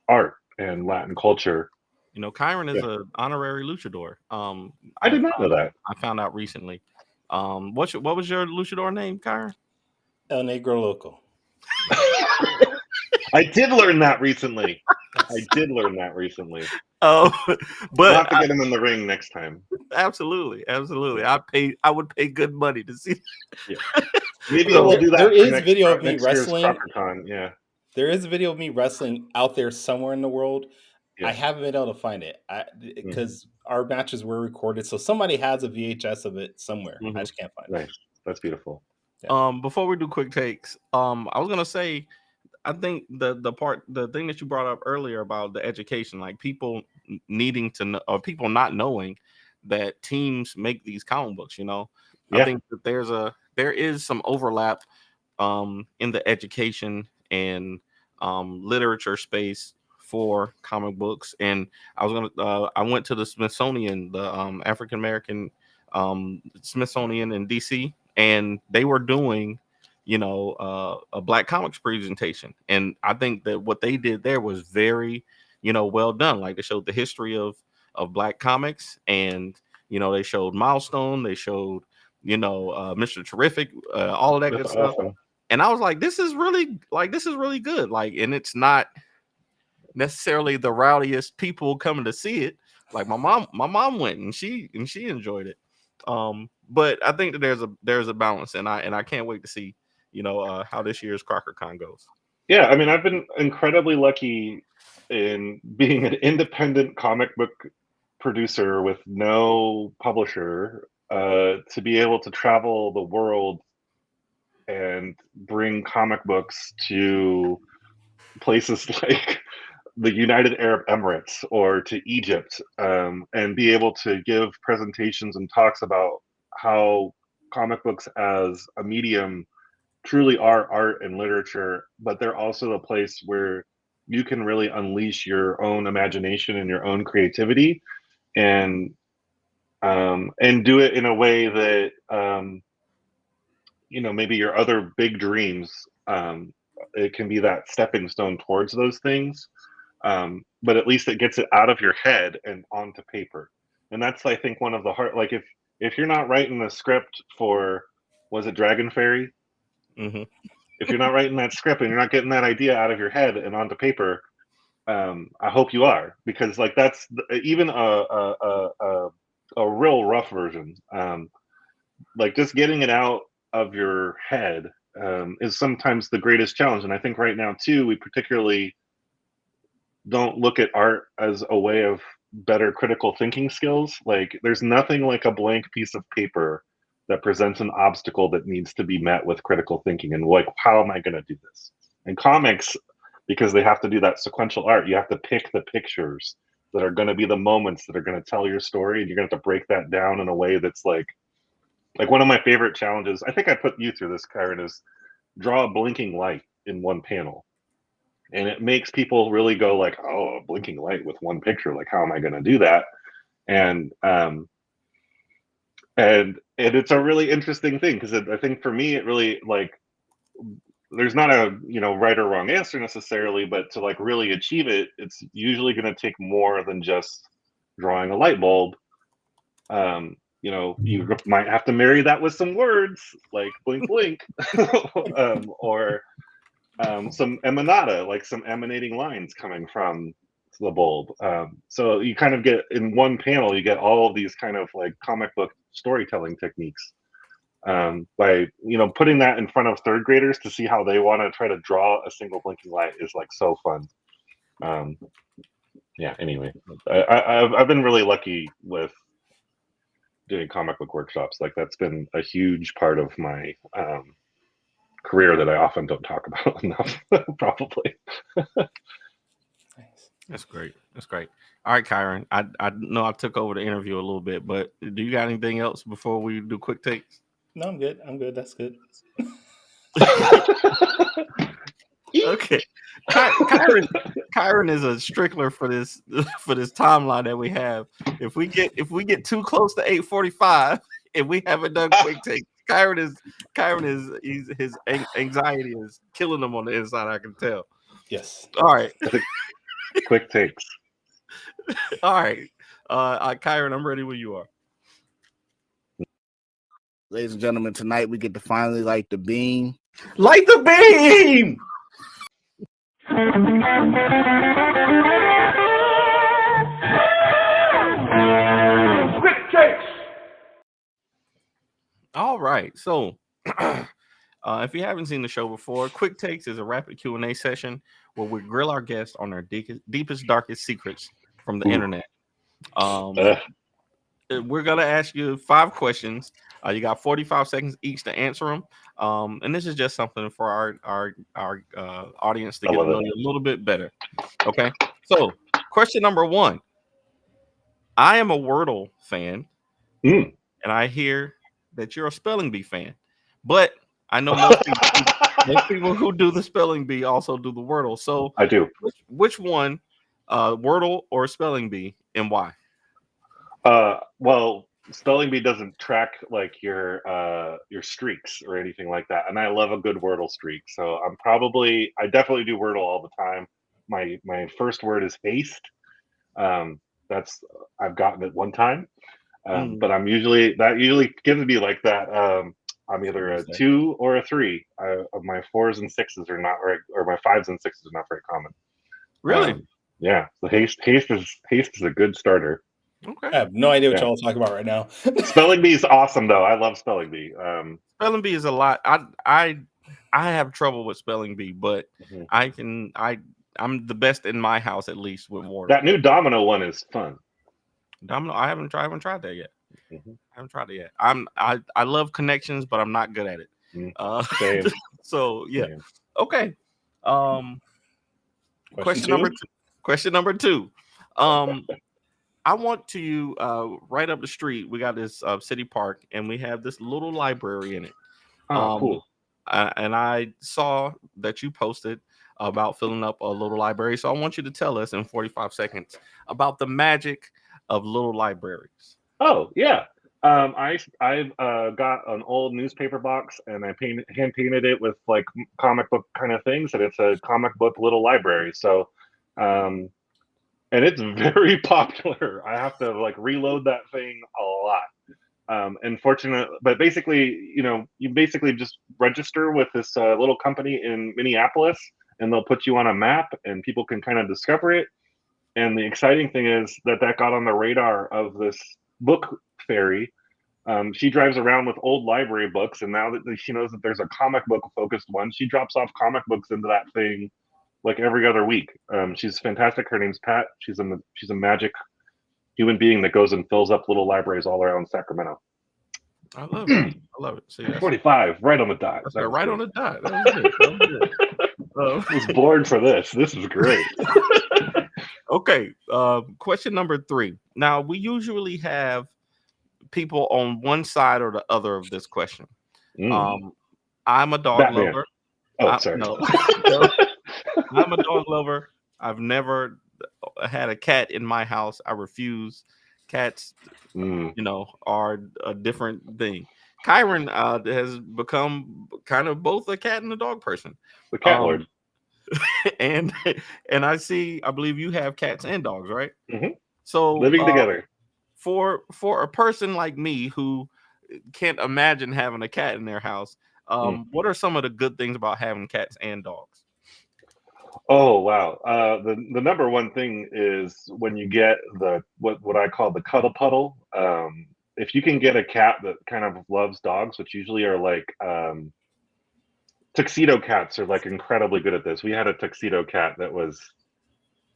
art and Latin culture. You know, Kyron is Yeah. a honorary luchador. I did not know that. I found out recently. What was your luchador name, Kyron? El Negro Loco. I did learn that recently. Oh, We'll but have to get him in the ring next time. absolutely. I would pay good money to see. Yeah. Maybe So we'll do that. there for is video of me next year's wrestling. CrockerCon. Yeah. There is a video of me wrestling out there somewhere in the world. Yeah. I haven't been able to find it because our matches were recorded. So somebody has a VHS of it somewhere. I just can't find it. Nice. That's beautiful. Before we do quick takes, I was gonna say, I think the thing that you brought up earlier about the education, like people needing to know, or people not knowing that teams make these comic books. You know, Yeah. I think that there is some overlap in the education and literature space for comic books. And I went to the Smithsonian, the African American Smithsonian in DC, and they were doing a Black comics presentation. And I think that what they did there was very well done. Like, they showed the history of Black comics, and they showed Milestone, they showed Mr. Terrific, all of that good stuff. Awesome. And I was like, this is really good. Like, and it's not necessarily the rowdiest people coming to see it. Like, my mom went and she enjoyed it. But I think that there's a balance, and I can't wait to see how this year's CrockerCon goes. Yeah, I mean, I've been incredibly lucky in being an independent comic book producer with no publisher to be able to travel the world and bring comic books to places like the United Arab Emirates or to Egypt, and be able to give presentations and talks about how comic books as a medium truly are art and literature, but they're also a place where you can really unleash your own imagination and your own creativity, and do it in a way that maybe your other big dreams, it can be that stepping stone towards those things, but at least it gets it out of your head and onto paper. And that's, I think, one of the hard, like, if you're not writing a script for, was it Dragon Fairy? If you're not writing that script and you're not getting that idea out of your head and onto paper, I hope you are, because like that's even a real rough version. Like, just getting it out of your head is sometimes the greatest challenge. And I think right now too, we particularly don't look at art as a way of better critical thinking skills. Like, there's nothing like a blank piece of paper that presents an obstacle that needs to be met with critical thinking and like, how am I going to do this? And comics, because they have to do that sequential art, you have to pick the pictures that are going to be the moments that are going to tell your story, and you're going to have to break that down in a way that's like one of my favorite challenges, I think I put you through this, Kyron, is draw a blinking light in one panel. And it makes people really go like, oh, a blinking light with one picture, like, how am I going to do that? And it's a really interesting thing, because I think for me, it really, like, there's not a right or wrong answer necessarily, but to like really achieve it, it's usually going to take more than just drawing a light bulb. You might have to marry that with some words like blink blink, or some emanata, like some emanating lines coming from the bulb. So you kind of get, in one panel, you get all of these kind of like comic book storytelling techniques. By putting that in front of third graders to see how they want to try to draw a single blinking light is like so fun. Yeah. Anyway, I've been really lucky with doing comic book workshops. Like that's been a huge part of my career that I often don't talk about enough. Probably. Nice. That's great. That's great. All right, Kyron. I know I took over the interview a little bit, but do you got anything else before we do quick takes? No, I'm good. I'm good. That's good. Okay. Kyron is a strickler for this timeline that we have. If we get too close to 8:45 and we haven't done quick takes, Kyron is his anxiety is killing him on the inside. I can tell. Yes. All right. Quick takes. All right. Kyron, I'm ready when you are. Ladies and gentlemen, tonight we get to finally light the beam. Light the beam! Quick takes. All right. So, if you haven't seen the show before, Quick Takes is a rapid Q&A session where we grill our guests on their deepest, darkest secrets from the internet. We're gonna ask you 5 questions. You got 45 seconds each to answer them. And this is just something for our audience to get to know you a little bit better. Okay. So, question number 1. I am a Wordle fan, and I hear that you're a spelling bee fan, but I know most people who do the spelling bee also do the Wordle. So I do. Which one, Wordle or spelling bee, and why? Well, spelling bee doesn't track like your streaks or anything like that, and I love a good Wordle streak. So I definitely do Wordle all the time. My first word is haste. I've gotten it one time, but that usually gives me like that. I'm either a 2 or a 3. Of my 4s and 6s are not very, or my 5s and 6s are not very common. Really? Yeah. The haste is a good starter. Okay. I have no idea what y'all talking about right now. Spelling bee is awesome though. I love spelling bee. Spelling bee is a lot. I have trouble with spelling bee, but I'm the best in my house, at least with Wordle. That new Domino one is fun. Domino, I haven't tried that yet. I haven't tried it yet. I love connections, but I'm not good at it. Same. So yeah. Same. Okay. Question number 2. I want to right up the street. We got this city park, and we have this little library in it. Cool. And I saw that you posted about filling up a little library. So I want you to tell us in 45 seconds about the magic of little libraries. Oh yeah. I've got an old newspaper box, and I hand painted it with like comic book kind of things, and it's a comic book little library. So, and it's very popular. I have to like reload that thing a lot. But basically, you basically just register with this little company in Minneapolis, and they'll put you on a map, and people can kind of discover it. And the exciting thing is that got on the radar of this book fairy. She drives around with old library books, and now that she knows that there's a comic book focused one, she drops off comic books into that thing like every other week. She's fantastic. Her name's Pat. She's a magic human being that goes and fills up little libraries all around Sacramento. I love it. I love it. See, 45, right on the dot. Right on the dot. That was good. I was born for this. This is great. Okay. Question number 3. Now, we usually have people on one side or the other of this question. I'm a dog Batman. lover. Sorry. No. I'm a dog lover. I've never had a cat in my house. I refuse. Cats, are a different thing. Kyron has become kind of both a cat and a dog person. The cat lord. And I believe you have cats and dogs, right? Mm-hmm. So living together. For a person like me who can't imagine having a cat in their house, what are some of the good things about having cats and dogs? Oh wow! The number one thing is when you get the what I call the cuddle puddle. if you can get a cat that kind of loves dogs, which usually are like tuxedo cats are like incredibly good at this. We had a tuxedo cat that was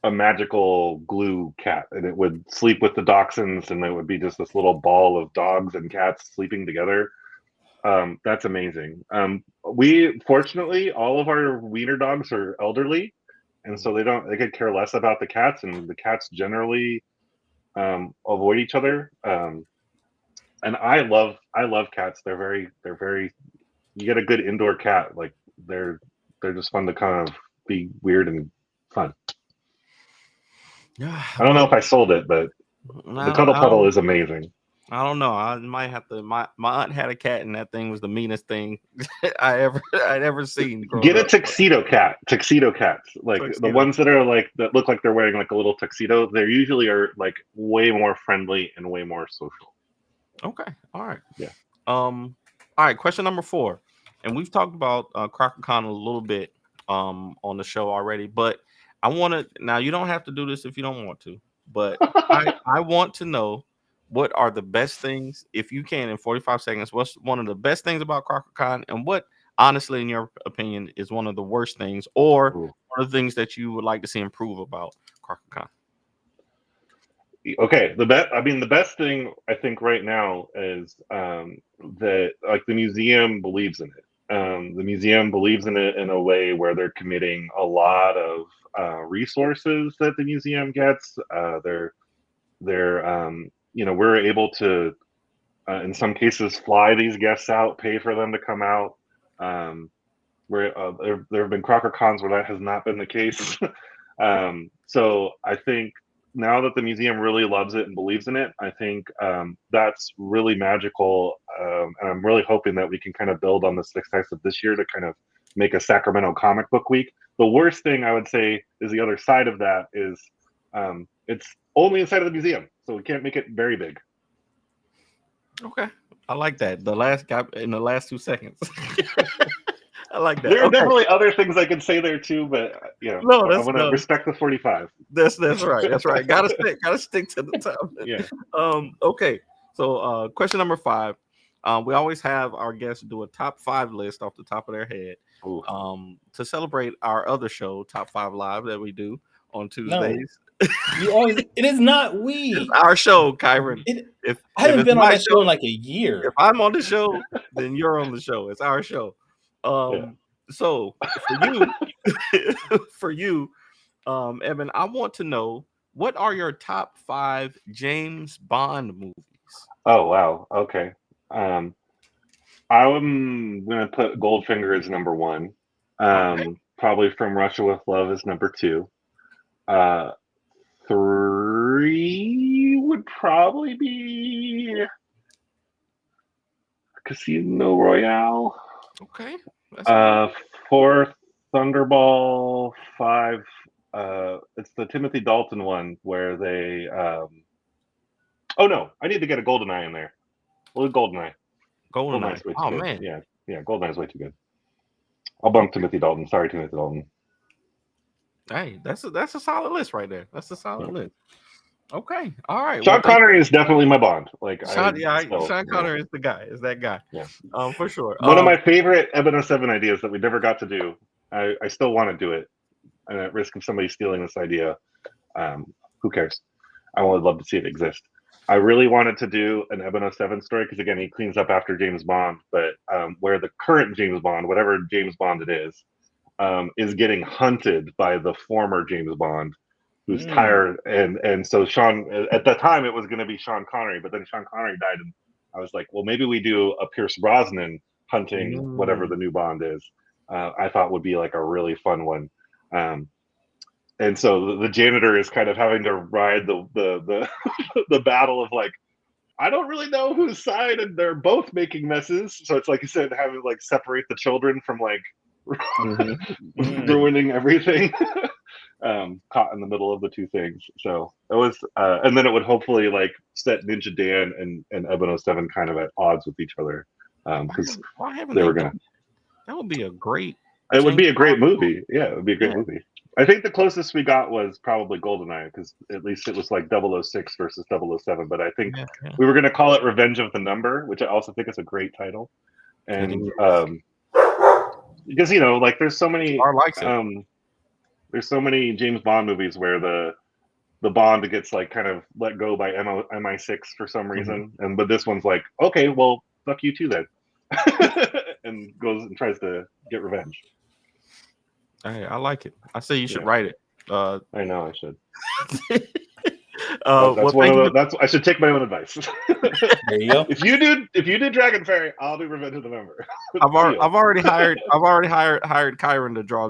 a magical glue cat, and it would sleep with the dachshunds, and it would be just this little ball of dogs and cats sleeping together. That's amazing. We fortunately all of our wiener dogs are elderly, and so they could care less about the cats, and the cats generally avoid each other. And I love cats. They're very you get a good indoor cat, like they're just fun to kind of be weird and fun. Yeah, I don't know if I sold it, but the cuddle puddle is amazing. I don't know. I might have to. My aunt had a cat, and that thing was the meanest thing I'd ever seen. Get a tuxedo cat. Tuxedo cats, like the ones that are like that look like they're wearing like a little tuxedo. They usually are like way more friendly and way more social. Okay. All right. Yeah. All right. Question number 4, and we've talked about CrockerCon a little bit on the show already, but I want to. Now you don't have to do this if you don't want to, but I want to know. What are the best things, if you can, in 45 seconds? What's one of the best things about CrockerCon, and what, honestly, in your opinion, is one of the worst things, or one of the things that you would like to see improve about CrockerCon? Okay, the best thing I think right now is that like the museum believes in it. The museum believes in it in a way where they're committing a lot of resources that the museum gets. We're able to, in some cases, fly these guests out, pay for them to come out. There have been Crocker Cons where that has not been the case. So I think now that the museum really loves it and believes in it, I think that's really magical. And I'm really hoping that we can kind of build on the success of this year to kind of make a Sacramento comic book week. The worst thing I would say is the other side of that is it's only inside of the museum, so we can't make it very big. Okay, I like that. The last guy in the last 2 seconds. I like that. There are definitely other things I could say there too, but I want to respect the 45. That's right. That's right. Gotta stick to the time. Yeah. Okay. So question number 5. We always have our guests do a top 5 list off the top of their head. To celebrate our other show, Top 5 Live, that we do on Tuesdays. No. It is not we. It's our show, Kyron. I haven't been on that show in like a year. If I'm on the show, then you're on the show. It's our show. So for you, Eben, I want to know, what are your top 5 James Bond movies? Oh wow. Okay. I'm gonna put Goldfinger as number 1. Probably From Russia with Love is number 2. 3 would probably be Casino Royale. Okay. 4, Thunderball. 5, it's the Timothy Dalton one where they oh no, I need to get a GoldenEye in there. Well, GoldenEye. GoldenEye. Oh good. man. Yeah, GoldenEye's way too good. I'll bump Timothy Dalton. Sorry, Timothy Dalton. Hey, that's a solid list right there. That's a solid list. Okay, all right. Sean Connery is definitely my Bond. Sean Connery is the guy. Is that guy? Yeah. For sure. One of my favorite Eben 07 ideas that we never got to do. I still want to do it, and at risk of somebody stealing this idea, who cares? I would love to see it exist. I really wanted to do an Eben 07 story because again, he cleans up after James Bond, but where the current James Bond, whatever James Bond it is getting hunted by the former James Bond, who's tired, and so Sean, at that time it was going to be Sean Connery, but then Sean Connery died, and I was like, well, maybe we do a Pierce Brosnan hunting whatever the new Bond is. I thought would be like a really fun one. And so the janitor is kind of having to ride the the battle of like, I don't really know whose side, and they're both making messes. So it's like you said, having to like separate the children from like ruining everything. Caught in the middle of the two things. So it was, and then it would hopefully like set Ninja Dan and Eben 07 kind of at odds with each other, because they were gonna. That would be a great. It would be a great movie. Yeah, it would be a great movie. I think the closest we got was probably GoldenEye, because at least it was like 006 versus 007. But I think Yeah. we were going to call it Revenge of the Number, which I also think is a great title. And because like there's so many likes it. there's so many James Bond movies where the Bond gets like kind of let go by MI6 for some reason, but this one's like, okay, well, fuck you too then, and goes and tries to get revenge. Hey, I like it. I say you should write it. I know I should. I should take my own advice. There you go. If you do Dragon Fairy, I'll do Revenge of the Number. I've already hired Kyron to draw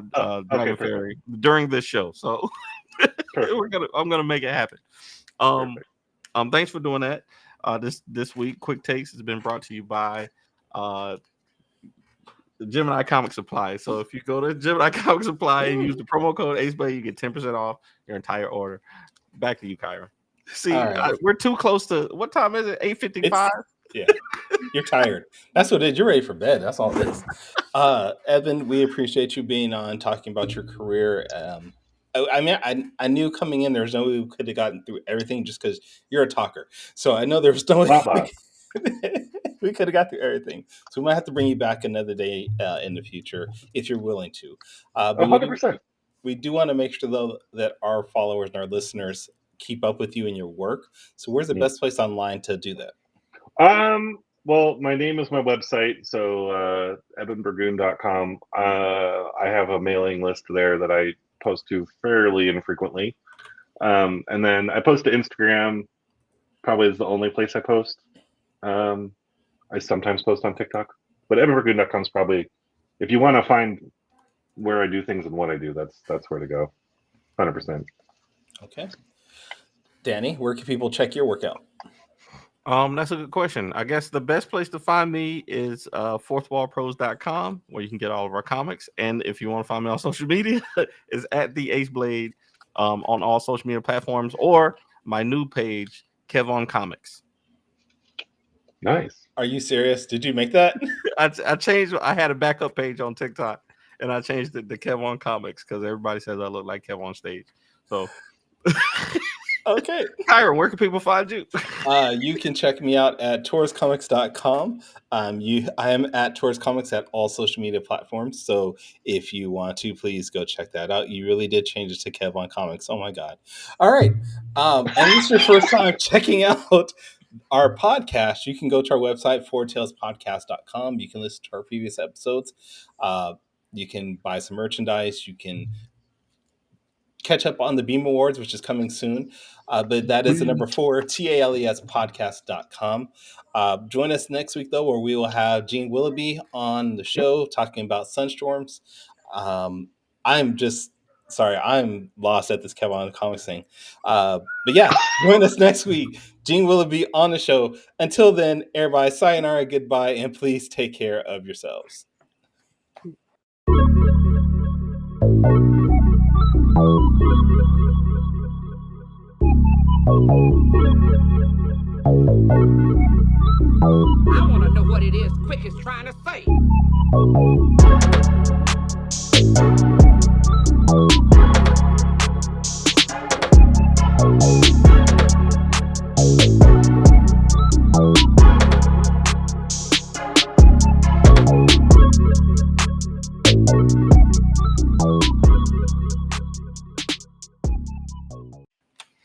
Dragon Fairy during this show, so I'm gonna make it happen. Thanks for doing that. This week, Quick Takes has been brought to you by the Gemini Comic Supply. So if you go to Gemini Comic Supply and use the promo code AceBlade, you get 10% off your entire order. Back to you, Kyron. See, we're too close to, what time is it? 8:55? Yeah, you're tired. That's what it is. You're ready for bed. That's all it is. Eben, we appreciate you being on, talking about your career. I knew coming in there was no way we could have gotten through everything just because you're a talker. So I know there was no way we could have got through everything. So we might have to bring you back another day in the future if you're willing to. 100%. We do want to make sure, though, that our followers and our listeners keep up with you and your work. So where's the best place online to do that? Well, my name is my website, so ebenburgoon.com. I have a mailing list there that I post to fairly infrequently. And then I post to Instagram, probably is the only place I post. I sometimes post on TikTok, but ebenburgoon.com is probably, if you want to find where I do things and what I do, that's where to go. 100%. Okay. Danny, where can people check your work out? That's a good question. I guess the best place to find me is fourthwallpros.com, where you can get all of our comics. And if you want to find me on social media, is at the AceBlade on all social media platforms, or my new page, Kevon Comics. Nice. Are you serious? Did you make that? I changed. I had a backup page on TikTok, and I changed it to Kevon Comics because everybody says I look like Kev on stage. So, okay. Kyron, where can people find you? You can check me out at tauruscomics.com. I am at Taurus Comics at all social media platforms. So if you want to, please go check that out. You really did change it to Kevon Comics. Oh my God. All right. And this is your first time checking out our podcast. You can go to our website, fourtailspodcast.com. You can listen to our previous episodes. You can buy some merchandise. You can catch up on the Beam Awards, which is coming soon. But that is the number 4, TALESpodcast.com. Join us next week, though, where we will have Gene Willoughby on the show talking about sunstorms. I'm lost at this Kevon Comics thing. But yeah, join us next week. Gene Willoughby on the show. Until then, everybody, sayonara, goodbye, and please take care of yourselves. I want to know what it is Quick is trying to say.